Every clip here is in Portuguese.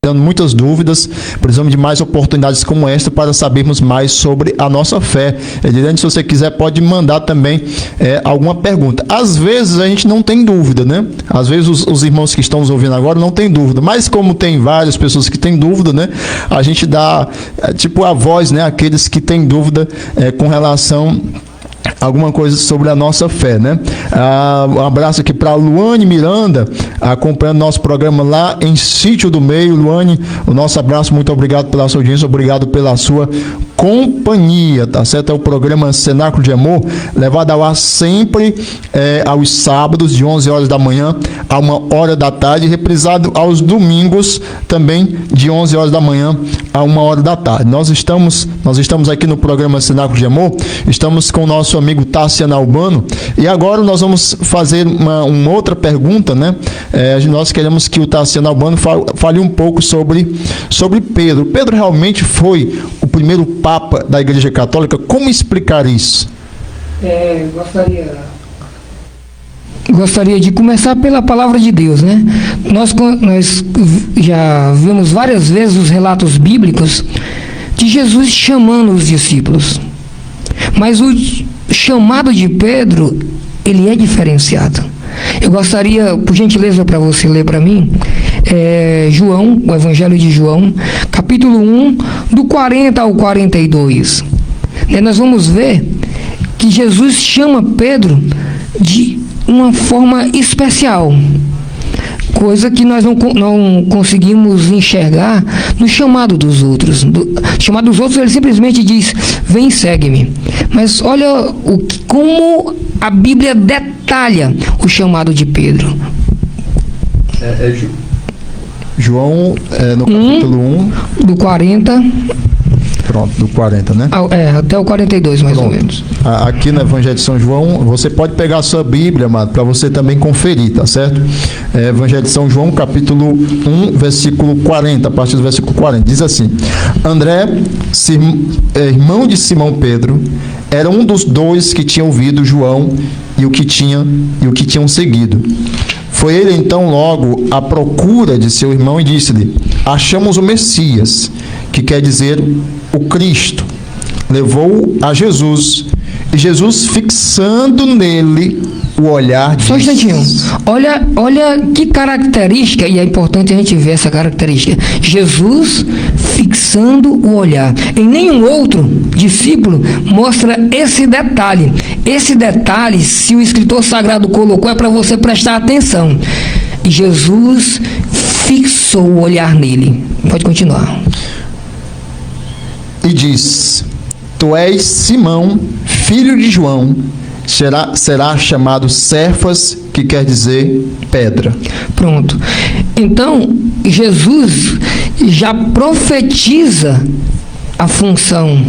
muitas dúvidas, precisamos de mais oportunidades como esta para sabermos mais sobre a nossa fé. Edilene, se você quiser, pode mandar também alguma pergunta. Às vezes a gente não tem dúvida, né? Às vezes os irmãos que estão nos ouvindo agora não têm dúvida, mas como tem várias pessoas que têm dúvida, né? A gente dá tipo a voz, né? Aqueles que têm dúvida com relação alguma coisa sobre a nossa fé, né? Um abraço aqui para Luane Miranda, acompanhando nosso programa lá em Sítio do Meio. Luane, o nosso abraço, muito obrigado pela sua audiência, obrigado pela sua companhia, tá certo? É o programa Cenáculo de Amor, levado ao ar sempre aos sábados, de 11 horas da manhã a 1 hora da tarde, reprisado aos domingos, também de 11 horas da manhã a 1 hora da tarde. Nós estamos aqui no programa Cenáculo de Amor, estamos com o nosso amigo Tassiano Albano, e agora nós vamos fazer uma outra pergunta, né? Nós queremos que o Tassiano Albano fale um pouco sobre Pedro. Pedro realmente foi o primeiro Papa da Igreja Católica? Como explicar isso? Gostaria de começar pela palavra de Deus, né? Nós já vimos várias vezes os relatos bíblicos de Jesus chamando os discípulos, mas o chamado de Pedro, ele é diferenciado. Eu gostaria, por gentileza, para você ler para mim, João, o Evangelho de João, capítulo 1, do 40 ao 42. Nós vamos ver que Jesus chama Pedro de uma forma especial, coisa que nós não conseguimos enxergar no chamado dos outros. No chamado dos outros, ele simplesmente diz: vem, segue-me. Mas olha como a Bíblia detalha o chamado de Pedro. João, no capítulo 1, do 40. Pronto, do 40, né? Até o 42, mais ou menos. Aqui no Evangelho de São João, você pode pegar a sua Bíblia, amado, para você também conferir, tá certo? Evangelho de São João, capítulo 1, versículo 40, a partir do versículo 40, diz assim: André, irmão de Simão Pedro, era um dos dois que tinha ouvido João e o que tinham seguido. Foi ele então logo à procura de seu irmão e disse-lhe: achamos o Messias, que quer dizer o Cristo. Levou-o a Jesus, e Jesus, fixando nele o olhar, disse... Só um instantinho. Olha que característica, e é importante a gente ver essa característica. Jesus fixando o olhar. Em nenhum outro discípulo mostra esse detalhe. Esse detalhe, se o escritor sagrado colocou, é para você prestar atenção. E Jesus fixou o olhar nele. Pode continuar. E diz: tu és Simão, filho de João, será chamado Cefas, que quer dizer pedra. Pronto. Então, Jesus já profetiza a função,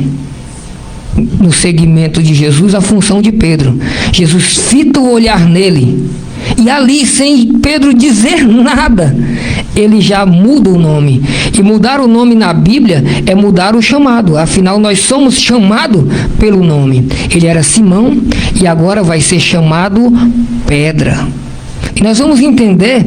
no segmento de Jesus, a função de Pedro. Jesus fita o olhar nele, e ali, sem Pedro dizer nada, ele já muda o nome. E mudar o nome na Bíblia é mudar o chamado. Afinal, nós somos chamados pelo nome. Ele era Simão e agora vai ser chamado Pedra. E nós vamos entender,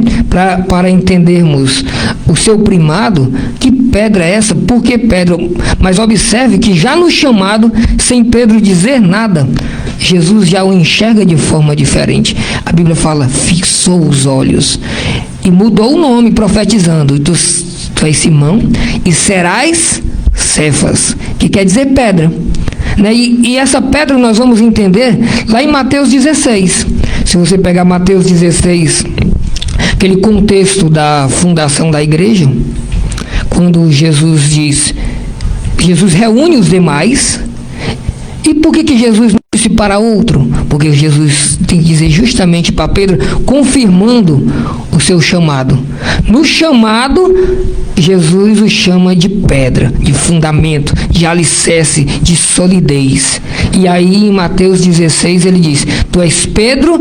para entendermos o seu primado, que pedra é essa, por que pedra? Mas observe que já no chamado, sem Pedro dizer nada, Jesus já o enxerga de forma diferente. A Bíblia fala: fixou os olhos e mudou o nome, profetizando: tu és Simão e serás Cefas, que quer dizer pedra. E essa pedra nós vamos entender lá em Mateus 16. Se você pegar Mateus 16, aquele contexto da fundação da igreja, quando Jesus reúne os demais. E por que Jesus não disse para outro? Porque Jesus tem que dizer justamente para Pedro, confirmando o seu chamado. No chamado, Jesus o chama de pedra, de fundamento, de alicerce, de solidez. E aí em Mateus 16 ele diz: tu és Pedro,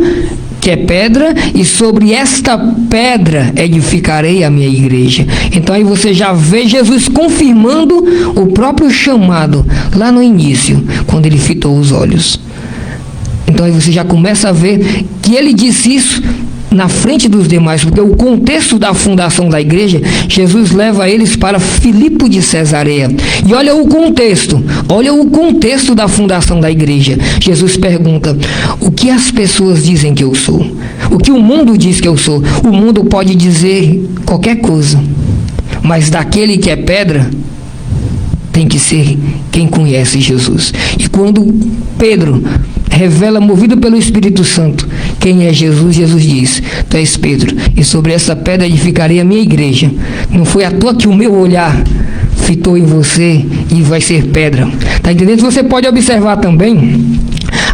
que é pedra, e sobre esta pedra edificarei a minha igreja. Então aí você já vê Jesus confirmando o próprio chamado lá no início, quando ele fitou os olhos. Então aí você já começa a ver que ele disse isso na frente dos demais, porque o contexto da fundação da igreja, Jesus leva eles para Filipe de Cesareia. E olha o contexto da fundação da igreja. Jesus pergunta: o que as pessoas dizem que eu sou? O que o mundo diz que eu sou? O mundo pode dizer qualquer coisa, mas daquele que é pedra, tem que ser quem conhece Jesus. E quando Pedro revela, movido pelo Espírito Santo, quem é Jesus, Jesus diz: tu és Pedro, e sobre essa pedra edificarei a minha igreja. Não foi à toa que o meu olhar fitou em você e vai ser pedra. Está entendendo? Você pode observar também,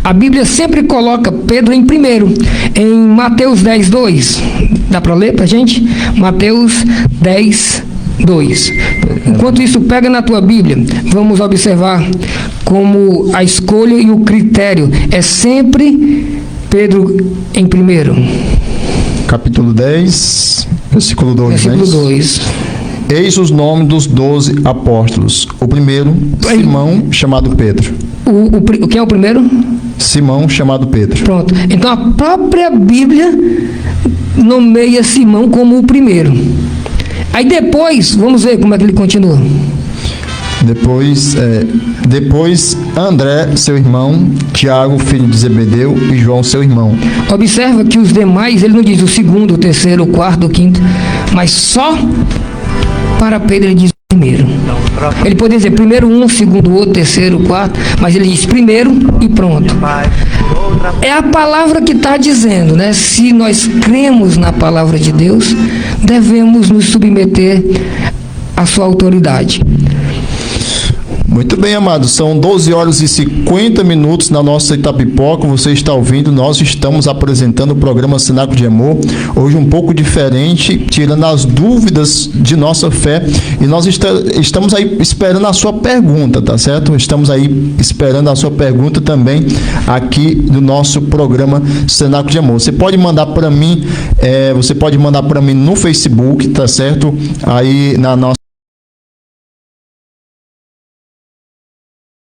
a Bíblia sempre coloca Pedro em primeiro, em Mateus 10:2. Dá para ler para a gente? Mateus 10:2. Enquanto isso, pega na tua Bíblia, vamos observar como a escolha e o critério é sempre Pedro em primeiro. Capítulo 10, versículo 2. Versículo 2. Eis os nomes dos 12 apóstolos. O primeiro, Simão, chamado Pedro. Quem é o primeiro? Simão, chamado Pedro. Pronto. Então a própria Bíblia nomeia Simão como o primeiro. Aí depois, vamos ver como é que ele continua. Depois André, seu irmão, Tiago, filho de Zebedeu, e João, seu irmão. Observa que os demais, ele não diz o segundo, o terceiro, o quarto, o quinto, mas só para Pedro ele diz o primeiro. Ele pode dizer primeiro um, segundo outro, terceiro, quarto, mas ele diz primeiro e pronto. É a palavra que está dizendo, né? Se nós cremos na palavra de Deus, devemos nos submeter à sua autoridade. Muito bem, amados, são 12 horas e 50 minutos na nossa Itapipoca. Você está ouvindo, nós estamos apresentando o programa Cenáculo de Amor, hoje um pouco diferente, tirando as dúvidas de nossa fé, e nós estamos aí esperando a sua pergunta, tá certo? Estamos aí esperando a sua pergunta também aqui no nosso programa Cenáculo de Amor. Você pode mandar para mim, no Facebook, tá certo? Aí na nossa